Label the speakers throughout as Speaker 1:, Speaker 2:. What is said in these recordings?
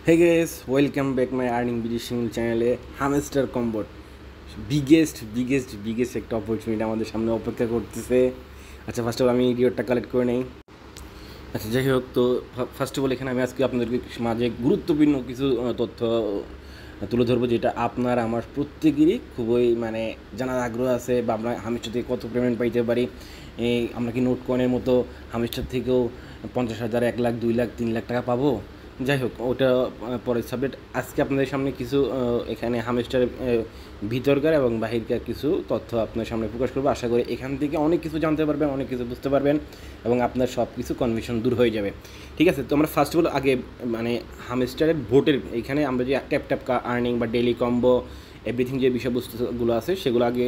Speaker 1: Hey guys, welcome back my earning video single চ্যানেলে hamster কম্বোট biggest একটা opportunity আমাদের সামনে অপেক্ষা করতেছে। আচ্ছা, ফার্স্ট অফ অল আমি ভিডিওটা কালেক্ট করে নেই। আচ্ছা, যাই হোক, তো ফার্স্ট অফ অল এখানে আমি আজকে আপনাদেরকে মাঝে গুরুত্বপূর্ণ কিছু তথ্য তুলে ধরবো, যেটা আপনার আমার প্রত্যেকেরই খুবই জানার আগ্রহ আছে। বা আমরা হামস্টার থেকে কত পেমেন্ট পাইতে পারি, আমরা কি নোট কয়েনের মতো হামস্টার থেকেও 50,000, 1 লাখ, 2 লাখ, 3 লাখ টাকা পাবো। যাই হোক, ওটা পরের সাবজেক্ট। আজকে আপনাদের সামনে কিছু এখানে হামস্টারের ভিতরকার এবং বাহিরকার কিছু তথ্য আপনার সামনে প্রকাশ করবো। আশা করি এখান থেকে অনেক কিছু জানতে পারবেন, অনেক কিছু বুঝতে পারবেন এবং আপনার সব কিছু কনফিউশন দূর হয়ে যাবে। ঠিক আছে, তো আমরা ফার্স্ট অফ অল আগে হামস্টারের ভোটের এখানে আমরা যে ট্যাপ আর্নিং বা ডেইলি কম্বো এভরিথিং যে বিষয়বস্তুগুলো আছে সেগুলো আগে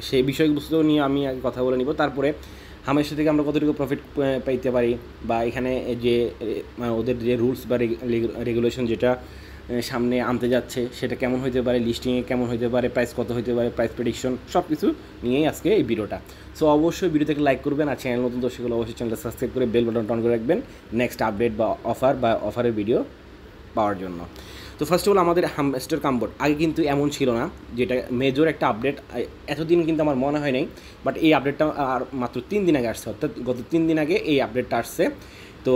Speaker 1: সেই বিষয়বস্তু নিয়ে আমি আগে কথা বলে নিব। তারপরে হামেশা থেকে আমরা কতটুকু প্রফিট পাইতে পারি, বা এখানে যে ওদের যে রুলস বা রেগুলেশন যেটা সামনে আনতে যাচ্ছে সেটা কেমন হইতে পারে, লিস্টিংয়ে কেমন হইতে পারে, প্রাইস কত হইতে পারে, প্রাইস প্রেডিকশন সব কিছু নিয়েই আজকে এই ভিডিওটা। সো অবশ্যই ভিডিওটাকে লাইক করবেন, আর চ্যানেল নতুন দর্শকগুলো অবশ্যই চ্যানেলটা সাবস্ক্রাইব করে বেল বাটন অন করে রাখবেন নেক্সট আপডেট বা অফারের ভিডিও পাওয়ার জন্য। তো ফার্স্ট অফ অল আমাদের হামস্টার কম্বোট আগে কিন্তু এমন ছিল না, যেটা মেজর একটা আপডেট এতদিন কিন্তু আমার মনে হয় নাই। বাট এই আপডেটটা আর মাত্র 3 দিন আগে আসছে, অর্থাৎ গত 3 দিন আগে এই আপডেটটা আসছে। তো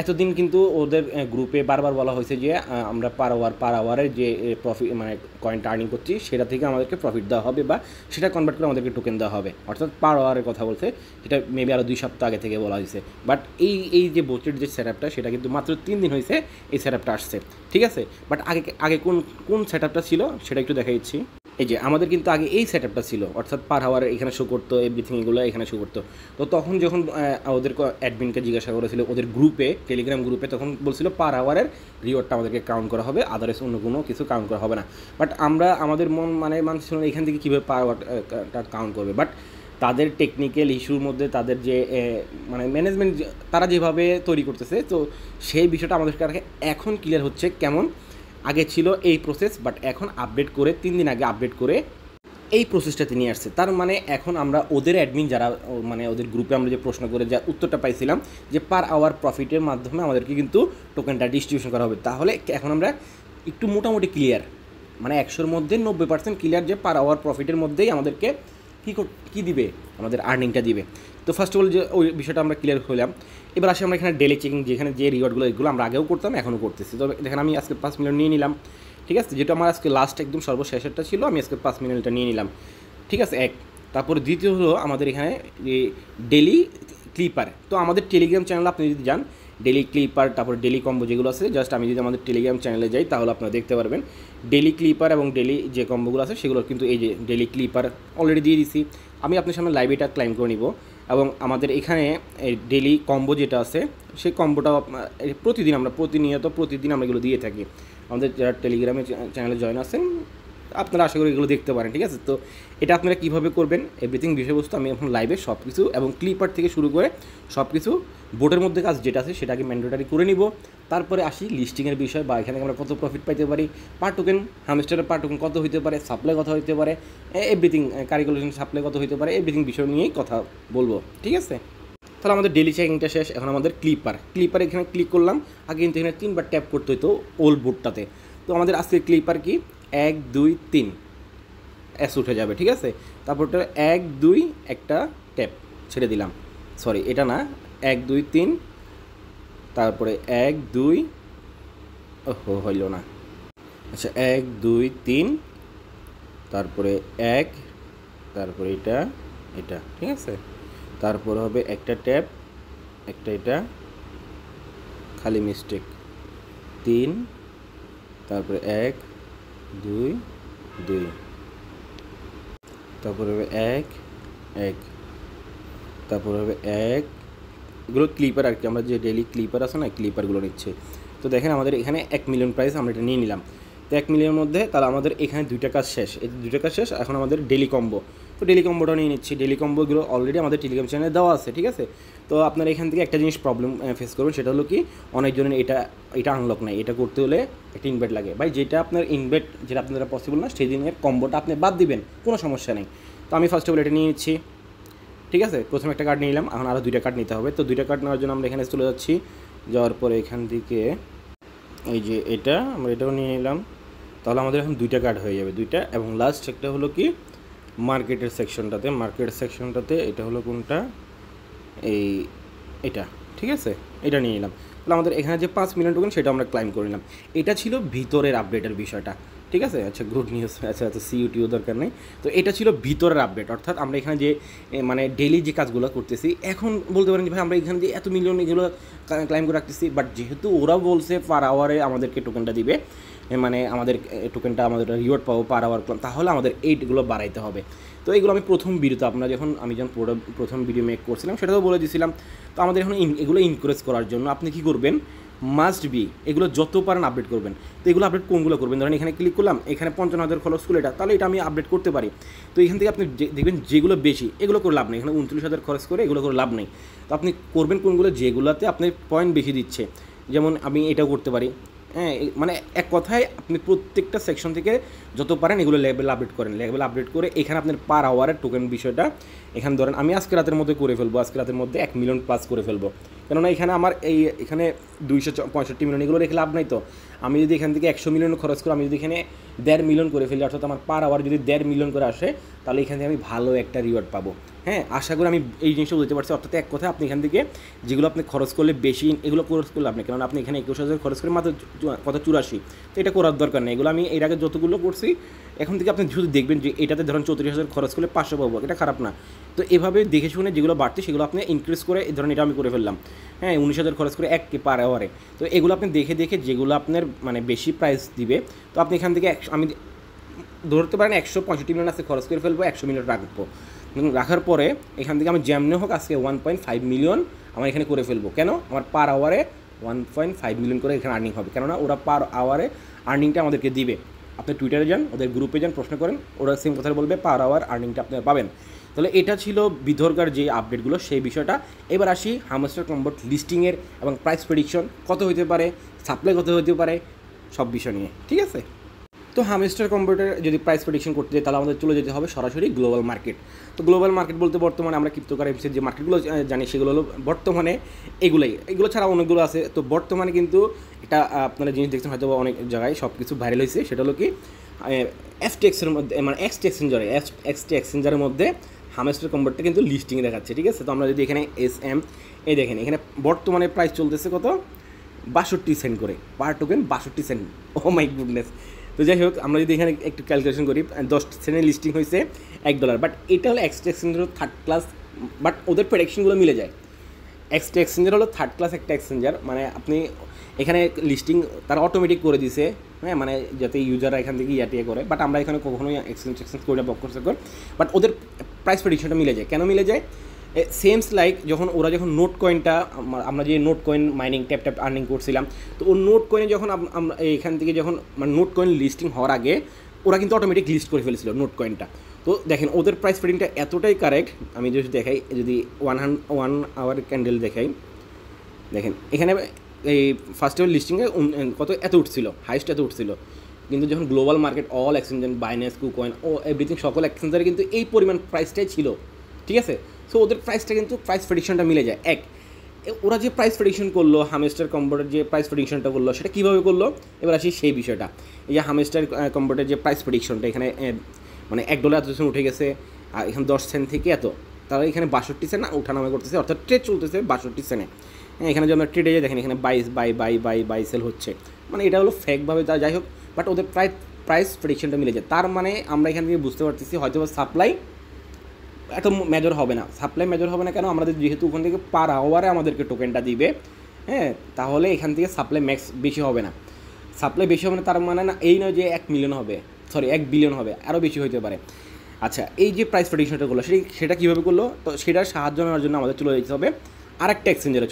Speaker 1: এতদিন কিন্তু ওদের গ্রুপে বারবার বলা হয়েছে যে আমরা পার আওয়ারের যে প্রফিট কয়েনটা আর্নিং করছি সেটা থেকে আমাদেরকে প্রফিট দেওয়া হবে, বা সেটা কনভার্ট করে আমাদেরকে টোকেন দেওয়া হবে, অর্থাৎ পার আওয়ারের কথা বলছে। সেটা মেবি আরও 2 সপ্তাহ আগে থেকে বলা হয়েছে। বাট এই যে বোটের যে সেটআপটা সেটা কিন্তু মাত্র 3 দিন হয়েছে এই সেটআপটা আসছে। ঠিক আছে, বাট আগে কোন সেটআপটা ছিল সেটা একটু দেখাচ্ছি। এই যে আমাদের কিন্তু আগে এই সেটআপটা ছিল, অর্থাৎ পার আওয়ার এখানে শো করতো, এভরিথিং এগুলো এখানে শো করতো। তো তখন যখন ওদের অ্যাডমিনকে জিজ্ঞাসা করেছিল ওদের গ্রুপে, টেলিগ্রাম গ্রুপে, তখন বলছিল পার আওয়ারের রিওয়ার্ডটা আমাদেরকে কাউন্ট করা হবে, আদার্স অন্য কোনো কিছু কাউন্ট করা হবে না। বাট আমাদের মানছিল এখান থেকে কীভাবে পার আওয়ারটা কাউন্ট করবে। বাট তাদের টেকনিক্যাল ইস্যুর মধ্যে তাদের যে ম্যানেজমেন্ট তারা যেভাবে তৈরি করতেছে, তো সেই বিষয়টা আমাদের কাছে এখন ক্লিয়ার হচ্ছে। কেমন আগে ছিল এই প্রসেস, বাট এখন আপডেট করে 3 দিন আগে আপডেট করে এই প্রসেসটাতে নিয়ে আসছে। তার এখন আমরা ওদের অ্যাডমিন যারা ওদের গ্রুপে আমরা যে প্রশ্ন করে যা উত্তরটা পাইছিলাম যে পার আওয়ার প্রফিটের মাধ্যমে আমাদেরকে কিন্তু টোকেনটা ডিস্ট্রিবিউশন করা হবে, তাহলে এখন আমরা একটু মোটামুটি ক্লিয়ার, 100-র মধ্যে 90% ক্লিয়ার যে পার আওয়ার প্রফিটের মধ্যেই আমাদেরকে কী দিবে, আমাদের আর্নিংটা দিবে। তো ফার্স্ট অফ অল যে ওই বিষয়টা আমরা ক্লিয়ার হলাম। এবার আসি আমরা এখানে ডেলি চেকিং, যেখানে যে রিওয়ার্ডগুলো এগুলো আমরা আগেও করতাম এখনও করতেছি। তবে দেখেন আমি আজকে 5 মিলিয়ন নিয়ে নিলাম। ঠিক আছে, যেটা আমার আজকে লাস্ট একদম সর্বশেষেরটা ছিল, আমি আজকে 5 মিলিয়নটা নিয়ে নিলাম। ঠিক আছে, এক। তারপরে দ্বিতীয় হলো আমাদের এখানে ডেলি ক্লিপার। তো আমাদের টেলিগ্রাম চ্যানেল আপনি যদি যান, ডেলি ক্লিপার তারপর ডেলি কম্বো যেগুলো আছে, জাস্ট আমি যদি আমাদের টেলিগ্রাম চ্যানেলে যাই তাহলে আপনারা দেখতে পারবেন ডেলি ক্লিপার এবং ডেলি যে কম্বোগুলো আছে সেগুলো কিন্তু এই যে ডেলি ক্লিপার অলরেডি দিয়ে দিছি। আমি আপনার সামনে লাইভ এটা ক্লাইম করে নিব। এবং আমাদের এখানে ডেলি কম্বো যেটা আছে সেই কম্বোটা প্রতিদিন আমরা এগুলো দিয়ে থাকি। আমাদের যারা টেলিগ্রামে চ্যানেলে জয়েন আছেন আপনারা আশা করি এগুলো দেখতে পারেন। ঠিক আছে, তো এটা আপনারা কীভাবে করবেন এভরিথিং বিষয়বস্তু আমি এখন লাইভে সব কিছু এবং ক্লিপার থেকে শুরু করে সব কিছু বোর্ডের মধ্যে কাজ যেটা আছে সেটাকে ম্যান্ডেটরি করে নিব। তারপরে আসি লিস্টিংয়ের বিষয়, বা এখানে আমরা কত প্রফিট পাইতে পারি, পার টোকেন হামস্টারের পার টোকেন কত হইতে পারে, সাপ্লাই কত হইতে পারে, এভরিথিং ক্যালকুলেশন সাপ্লাই কত হইতে পারে, এভরিথিং বিষয় নিয়েই কথা বলবো। ঠিক আছে, তাহলে আমাদের ডেলি চেকিংটা শেষ। এখন আমাদের ক্লিপার এখানে ক্লিক করলাম। আগে কিন্তু এখানে 3বার ট্যাপ করতে হতো ওল্ড বোর্ডটাতে। তো আমাদের আজকে ক্লিপার কি 1 2 3 এস উঠে যাবে। ঠিক আছে, তারপরটা 1 2 একটা ট্যাপ ছেড়ে দিলাম, সরি এটা না, 1 2 3, তারপরে 1 2, হইল না। আচ্ছা 1 2 3, তারপরে 1, তারপরে এটা, ঠিক আছে, তারপর হবে একটা ট্যাপ, এটা খালি মিস্টেক 3, তারপরে 1 2 2, তারপরে হবে 1 1, তারপর হবে 1। এগুলো ক্লিপার আর কি, আমরা যে ডেলি ক্লিপার আছে না ক্লিপারগুলো নিচ্ছে। তো দেখেন আমাদের এখানে 1 মিলিয়ন প্রাইস আমরা এটা নিয়ে নিলাম। তো 1 মিলিয়নের মধ্যে তাহলে আমাদের এখানে 2টা কাজ শেষ, এই 2টা কাজ শেষ। এখন আমাদের ডেলি কম্বো, তো ডেলি কম্বোটা নিয়ে নিচ্ছি। ডেলি কম্বোগুলো অলরেডি আমাদের টেলিগ্রাম চ্যানেলে দেওয়া আছে। ঠিক আছে, তো আপনারা এখান থেকে একটা জিনিস প্রবলেম ফেস করবেন, সেটা হলো কি অনেকজনের এটা আনলক নাই। এটা করতে হলে একটা ইনভাইট লাগে। ভাই যেটা আপনার ইনভাইট যেটা আপনারা পসিবল না সেই দিনের কম্বোটা আপনি বাদ দিবেন, কোনো সমস্যা নেই। তো আমি ফার্স্ট অফ অল এটা নিয়ে নিচ্ছি। ঠিক আছে, প্রথমে একটা কার্ড নিয়ে নিলাম, এখন আরও 2টা কার্ড নিতে হবে। তো 2টা কার্ড নেওয়ার জন্য আমরা এখানে চলে যাচ্ছি। যাওয়ার পরে এখান থেকে এই যে এটা আমরা এটাও নিয়ে নিলাম, তাহলে আমাদের এখন দুইটা কার্ড হয়ে যাবে, দুইটা। এবং লাস্ট একটা হলো কি মার্কেটের সেকশনটাতে এটা হলো কোনটা, এই এটা, ঠিক আছে, এটা নিয়ে নিলাম। তাহলে আমাদের এখানে যে 5 মিলিয়ন টোকেন সেটা আমরা ক্লাইম করে নিলাম। এটা ছিল ভিতরের আপডেটের বিষয়টা, ঠিক আছে। আচ্ছা, গুড নিউজ, আচ্ছা আচ্ছা, সিইউটিও দরকার নেই। তো এটা ছিল ভিতরের আপডেট, অর্থাৎ আমরা এখানে যে মানে ডেইলি যে কাজগুলো করতেছি, এখন বলতে পারেন যে ভাই আমরা এখানে যে এত মিলিয়ন এগুলো ক্লাইম করে রাখতেছি, বাট যেহেতু ওরা বলছে পার আওয়ারে আমাদেরকে টোকেনটা দিবে, মানে আমাদের টোকেনটা আমাদের রিওয়ার্ড পাবো পার আওয়ার, তাহলে আমাদের এইটগুলো বাড়াইতে হবে। তো এইগুলো আমি প্রথম ভিডিওতে আমি যখন প্রথম ভিডিও মেক করছিলাম সেটাও বলে দিয়েছিলাম। তো আমাদের এখন এগুলো ইনকারেজ করার জন্য আপনি কী করবেন, মাস্ট বি এগুলো যত পারেন আপডেট করবেন। তো এগুলো আপডেট কোনগুলো করবেন, ধরেন এখানে ক্লিক করলাম, এখানে 55,000 খরচ করলে এটা, তাহলে এটা আমি আপডেট করতে পারি। তো এখান থেকে আপনি দেখবেন যেগুলো বেশি এগুলো করে লাভ নেই, এখানে 29,000 খরচ করে এগুলো করে লাভ নেই। তো আপনি করবেন কোনগুলো, যেগুলোতে আপনি পয়েন্ট বেশি দিচ্ছে। যেমন আমি এটাও করতে পারি, হ্যাঁ, মানে এক কথায় আপনি প্রত্যেকটা সেকশন থেকে যত পারেন এগুলো লেভেল আপডেট করেন, লেভেল আপডেট করে এখানে আপনার পার আওয়ারের টোকেন বিষয়টা এখানে ধরেন আমি আজকে রাতের মধ্যে করে ফেলবো, আজকে রাতের মধ্যে 1 মিলিয়ন প্লাস করে ফেলবো। কেননা এখানে আমার এখানে 265 মিলিয়ন এগুলো রেখে লাভ নাই। তো আমি যদি এখান থেকে 100 মিলিয়ন খরচ করে আমি যদি এখানে 1.5 মিলিয়ন করে ফেলি, অর্থাৎ আমার পার আওয়ার যদি 1.5 মিলিয়ন করে আসে, তাহলে এখান থেকে আমি ভালো একটা রিওয়ার্ড পাবো। হ্যাঁ, আশা করি আমি এই জিনিসটা বুঝতে পারছি। অর্থাৎ এক কথা আপনি এখান থেকে যেগুলো আপনি খরচ করলে বেশি, এগুলো খরচ করলে আপনি, কারণ আপনি এখানে 21,000 খরচ করে মাত্র কত 84, তো এটা করার দরকার নেই। এগুলো আমি এর আগে যতগুলো করছি, এখন থেকে আপনি শুধু দেখবেন যে এটাতে ধরেন 34,000 খরচ করলে 500 পাবো, এটা খারাপ না। তো এভাবে দেখে শুনে যেগুলো বাড়ছে সেগুলো আপনি ইনক্রিজ করে, ধরেন এটা আমি করে ফেললাম, হ্যাঁ 19,000 খরচ করে 1 পার আওয়ারে। তো এগুলো আপনি দেখে দেখে যেগুলো আপনার মানে বেশি প্রাইস দিবে, তো আপনি এখান থেকে আমি ধরতে পারেন 165 মিলিয়ন আছে খরচ করে ফেলবো, 100 মিলিয়ন রাখবো। রাখার পরে এখান থেকে আমি যেমনি হোক আজকে 1.5 মিলিয়ন আমার এখানে করে ফেলবো। কেন, আমার পার আওয়ারে 1.5 মিলিয়ন করে এখানে আর্নিং হবে, কেননা ওরা পার আওয়ারে আর্নিংটা আমাদেরকে দিবে। আপনি টুইটারে যান, ওদের গ্রুপে যান, প্রশ্ন করেন, ওরা সেম কথা বলবে, পার আওয়ার আর্নিংটা আপনারা পাবেন। তাহলে এটা ছিল ভিতরকার যে আপডেটগুলো সেই বিষয়টা। এবার আসি হামস্টার কম্বোট লিস্টিংয়ের এবং প্রাইস প্রেডিকশন কত হতে পারে, সাপ্লাই কত হতে পারে, সব বিষয় নিয়ে, ঠিক আছে। তো হামস্টার কম্পিউটার যদি প্রাইস প্রেডিকশন করতে যাই, তাহলে আমাদের চলে যেতে হবে সরাসরি গ্লোবাল মার্কেট। তো গ্লোবাল মার্কেট বলতে বর্তমানে আমরা ক্রিপ্টোকারেন্সির যে মার্কেটগুলো জানি সেগুলো হলো বর্তমানে এগুলো ছাড়া অনেকগুলো আছে। তো বর্তমানে কিন্তু এটা আপনারা জিনিস দেখছেন হয়তো অনেক জায়গায় সব কিছু ভাইরাল হয়েছে, সেটা হলো কি এফটিএক্সের মধ্যে, মানে এক্সটি এক্সচেঞ্জারের মধ্যে হামস্টার কম্পিউটারটা কিন্তু লিস্টিং দেখাচ্ছে, ঠিক আছে। তো আমরা যদি এখানে দেখেন, এখানে বর্তমানে প্রাইস চলতেছে কত, 62 সেন্ট করে per token, 62 cent. Oh my goodness. তো যাই হোক, আমরা যদি এখানে একটু ক্যালকুলেশন করি, 10 সেন্টের লিস্টিং হয়েছে $1, বাট এটা হলো extra exchanger third class, but ওদের প্রেডিকশনগুলো মিলে যায়। এক্সট্রা এক্সচেঞ্জার হলো থার্ড ক্লাস একটা এক্সচেঞ্জার, মানে আপনি এখানে লিস্টিং তারা অটোমেটিক করে দিছে, হ্যাঁ, মানে যাতে ইউজাররা এখান থেকে ইয়াটিয়ে করে, বাট আমরা এখানে কখনোই এক্সচেঞ্জ করে বাট ওদের প্রাইস প্রেডিকশনটা মিলে যায়। কেন মিলে যায়, সেমস লাইক যখন নোট কয়েনটা, আমরা যে note coin mining tap earning করছিলাম, তো ওর নোট কয়েনে যখন আমরা এখান থেকে যখন মানে নোট কয়েন লিস্টিং হওয়ার আগে ওরা কিন্তু অটোমেটিক লিস্ট করে ফেলেছিল নোট কয়েনটা। তো দেখেন ওদের প্রাইস প্রেডিংটা এতটাই কারেক্ট। আমি যদি দেখাই, যদি 1 আওয়ার ক্যান্ডেল দেখাই, দেখেন এখানে এই ফার্স্ট আওয়ার লিস্টিংয়ে কত এত উঠছিল, হাইস্ট এত উঠছিল, কিন্তু যখন global market all exchange, Binance, KuCoin ও এভরিথিং সকল এক্সচেঞ্জারে কিন্তু এই পরিমাণ প্রাইসটাই ছিল, ঠিক আছে। সো ওদের প্রাইসটা কিন্তু প্রাইস প্রেডিকশনটা মিলে যায়। ওরা যে প্রাইস প্রেডিকশন করলো, হামস্টার কম্বোটের যে প্রাইস প্রেডিকশনটা করলো সেটা কীভাবে করলো, এবার আসি সেই বিষয়টা। এই যে হামস্টার কম্বোটের যে প্রাইস প্রেডিকশনটা, এখানে মানে $1 এত সেন্ট উঠে গেছে, আর এখানে 10 সেন্ট থেকে এত, তারা এখানে 62 সেন্ট ওঠানামা করতেছে, অর্থাৎ ট্রেড চলতেছে 62 সেন্টে। এখানে যে আমরা ট্রেডে যাই, দেখেন এখানে বাই সেল হচ্ছে, মানে এটা হলো ফেকভাবে, যাই হোক, বাট ওদের প্রাইস প্রেডিকশনটা মিলে যায়। তার মানে আমরা এখান থেকে বুঝতে পারতেছি হয়তো সাপ্লাই এত মেজর হবে না, কেন, আমাদের যেহেতু ওখান থেকে পার আওয়ারে আমাদেরকে টোকেনটা দিবে, হ্যাঁ, তাহলে এখান থেকে সাপ্লাই ম্যাক্স বেশি হবে না, তার মানে না এই নয় যে 1 মিলিয়ন হবে, 1 বিলিয়ন হবে, আরও বেশি হতে পারে। আচ্ছা, এই যে প্রাইস প্রেডিকশনটা করলো সেটা কীভাবে করলো, তো সেটার সাহায্য নেওয়ার জন্য আমাদের চলে যেতে হবে আরেকটা এক্সচেঞ্জারে।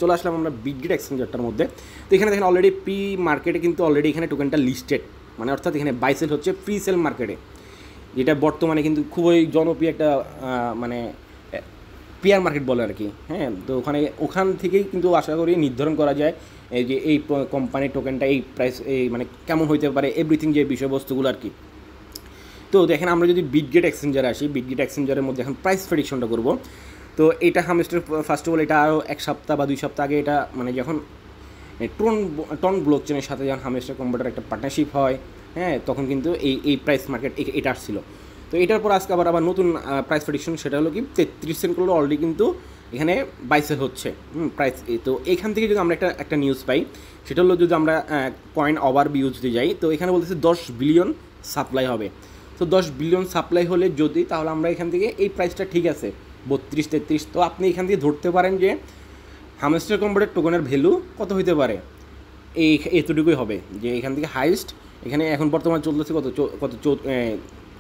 Speaker 1: চলে আসলাম আমরা বিটগেট এক্সচেঞ্জারটার মধ্যে। তো এখানে দেখেন অলরেডি প্রি মার্কেটে কিন্তু অলরেডি এখানে টোকেনটা লিস্টেড, মানে অর্থাৎ এখানে বাই সেল হচ্ছে প্রি সেল মার্কেটে, যেটা বর্তমানে কিন্তু খুবই জনপ্রিয় একটা মানে পেয়ার মার্কেট বলে আর কি, হ্যাঁ। তো ওখান থেকেই কিন্তু আশা করি নির্ধারণ করা যায় এই যে এই কোম্পানির টোকেনটা এই প্রাইস এই মানে কেমন হইতে পারে, এভরিথিং যে বিষয়বস্তুগুলো আর কি। তো দেখেন আমরা যদি বিটগেট এক্সচেঞ্জারে আসি, বিটগেট এক্সচেঞ্জারের মধ্যে এখন প্রাইস প্রেডিকশনটা করব। তো এটা হামস্টার ফার্স্ট অফ অল এটা আরও 1 সপ্তাহ বা 2 সপ্তাহ আগে এটা মানে যখন টন ব্লকচেনের সাথে যখন হামস্টার কম্পিউটার একটা পার্টনারশিপ হয়, হ্যাঁ, তখন কিন্তু এই প্রাইস মার্কেট এটা আসছিল। তো এটার পর আজকে আবার নতুন প্রাইস প্রেডিকশন, সেটা হলো কি 33 সেন্ট করলে অলরেডি কিন্তু এখানে বাইসেল হচ্ছে প্রাইস। তো এখান থেকে যদি আমরা একটা নিউজ পাই, সেটা হলো যদি আমরা কয়েন ওভার ভিউ যদি যাই, তো এখানে বলতেছে 10 বিলিয়ন সাপ্লাই হবে। তো 10 বিলিয়ন সাপ্লাই হলে যদি, তাহলে আমরা এখান থেকে এই প্রাইসটা ঠিক আছে 32-33, তো আপনি এখান থেকে ধরতে পারেন যে হামস্টার কম্পিউটার টোকেনের ভ্যালু কত হইতে পারে, এতটুকুই হবে। যে এখান থেকে হাইস্ট এখানে এখন বর্তমান চলতেছে কত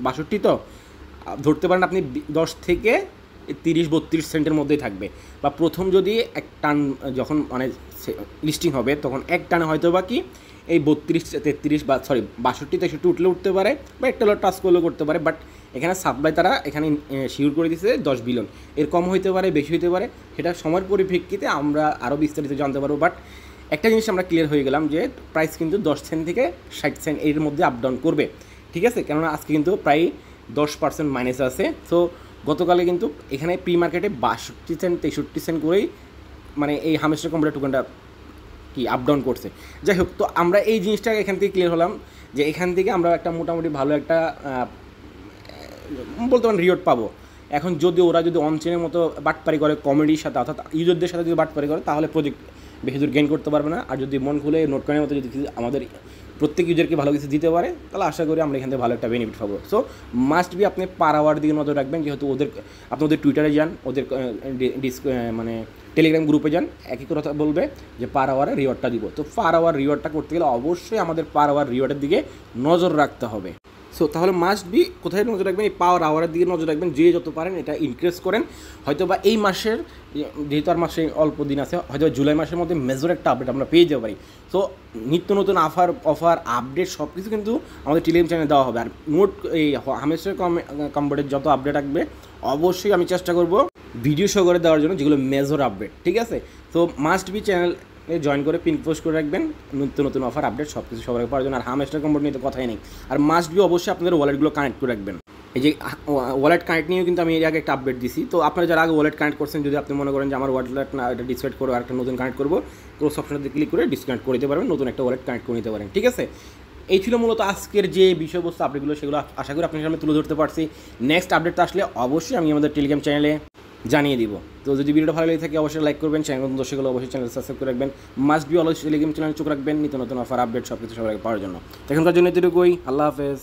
Speaker 1: 62, তো ধরতে পারেন আপনি 10 থেকে 30-32 সেন্টের মধ্যেই থাকবে। বা প্রথম যদি এক টান যখন মানে লিস্টিং হবে, তখন এক টানে হয়তো বা কি এই 32-33 বা 62-63 উঠতে পারে, বা একটা টাচ করলেও করতে পারে। বাট এখানে সাপ্লাই তারা এখানে শিওর করে দিচ্ছে 10 বিলিয়ন, এর কম হইতে পারে, বেশি হইতে পারে, সেটা সময়ের পরিপ্রেক্ষিতে আমরা আরও বিস্তারিত জানতে পারবো। বাট একটা জিনিস আমরা ক্লিয়ার হয়ে গেলাম যে প্রাইস কিন্তু 10 সেন্ট থেকে 60 সেন্ট এর মধ্যে আপ ডাউন করবে, ঠিক আছে। কেননা আজকে কিন্তু প্রায় 10% মাইনাস আছে। সো গতকালে কিন্তু এখানে প্রি মার্কেটে 62 সেন্ট 63 সেন্ট করেই মানে এই হামস্টার কম্পিউটার টোকেনটা কি আপ ডাউন করছে। যাই হোক, তো আমরা এই জিনিসটা এখান থেকে ক্লিয়ার হলাম যে এখান থেকে আমরা একটা মোটামুটি ভালো একটা বলতে পারেন রিওয়ার্ড পাবো। এখন যদি ওরা যদি অনচেনের মতো বাটপারি করে কমেডির সাথে, অর্থাৎ ইউজারদের সাথে যদি বাটপারি করে, তাহলে প্রজেক্ট বেশি দূর গেইন করতে পারবে না। আর যদি মন খুলে নোট কয়েনের মতো যদি আমাদের প্রত্যেক ইউজারকে ভালো কিছু দিতে পারে, তাহলে আশা করি আমরা এখান থেকে ভালো একটা বেনিফিট পাবো। সো মাস্ট বি আপনি পার আওয়ার দিকে নজর রাখবেন, যেহেতু আপনি ওদের টুইটারে যান, ওদের মানে টেলিগ্রাম গ্রুপে যান, একই কথা বলবে যে পার আওয়ারে রিওয়ার্ডটা দিব। তো পার আওয়ার রিওয়ার্ডটা করতে গেলে অবশ্যই আমাদের পার আওয়ার রিওয়ার্ডের দিকে নজর রাখতে হবে। সো তাহলে মাস্ট বি কোথায় নজর রাখবেন, এই পাওয়ার আওয়ারের দিকে নজর রাখবেন। যে যত পারেন এটা ইনক্রিজ করেন। হয়তো বা এই মাসের, যেহেতু আর মাসে অল্প দিন আছে, হয়তো জুলাই মাসের মধ্যে মেজর একটা আপডেট আমরা পেয়ে যেতে পারি। সো নিত্য নতুন অফার আপডেট সব কিছু কিন্তু আমাদের টেলিগ্রাম চ্যানেলে দেওয়া হবে। আর নোট এই হামেশার কম্পিউটার যত আপডেট আসবে, অবশ্যই আমি চেষ্টা করব ভিডিও শো করে দেওয়ার জন্য, যেগুলো মেজর আপডেট, ঠিক আছে। তো মাস্ট বি চ্যানেল জয়েন করে পিন পোস্ট করে রাখবেন, নতুন নতুন অফার আপডেট সব কিছু সবার পাওয়ার জন্য। আর হামস্টার কম্পিউটার নিয়ে তো কথাই নেই। আর মাস্ট বি অবশ্যই আপনাদের ওয়ালেটগুলো কানেক্ট করে রাখবেন। এই যে ওয়ালেট কানেক্ট নিয়েও কিন্তু আমি এর আগে একটা আপডেট দিছি। তো আপনারা যারা আগে ওয়ালেট কানেক্ট করছেন, যদি আপনি মনে করেন যে আমার ওয়ালেট না, এটা ডিসকানেক্ট করে আর একটা নতুন কানেক্ট করবো, ক্লোজ অপশনটাতে ক্লিক করে ডিসকানেক্ট করে দিতে পারবেন, নতুন একটা ওয়ালেট কানেক্ট করে নিতে পারেন, ঠিক আছে। এই ছিল মূলত আজকের যে বিষয়বস্তু আপডেটগুলো, সেগুলো আশা করি আপনার সামনে তুলে ধরতে পারছি। নেক্সট আপডেট আসলে অবশ্যই আমি আমাদের টেলিগ্রাম চ্যানেলে জানিয়ে দিব। তো যদি ভিডিওটা ভালো লেগে থাকে অবশ্যই লাইক করবেন, চ্যানেল নতুন দর্শকগুলো অবশ্যই চ্যানেল সাবস্ক্রাইব করে রাখবেন। Must be always Telegram channel চোখ রাখবেন, নিত্য নতুন অফার আপডেট সব কিছু সবাই পাওয়ার জন্য। এখনকার জন্য এতটুকুই, আল্লাহ হাফেজ।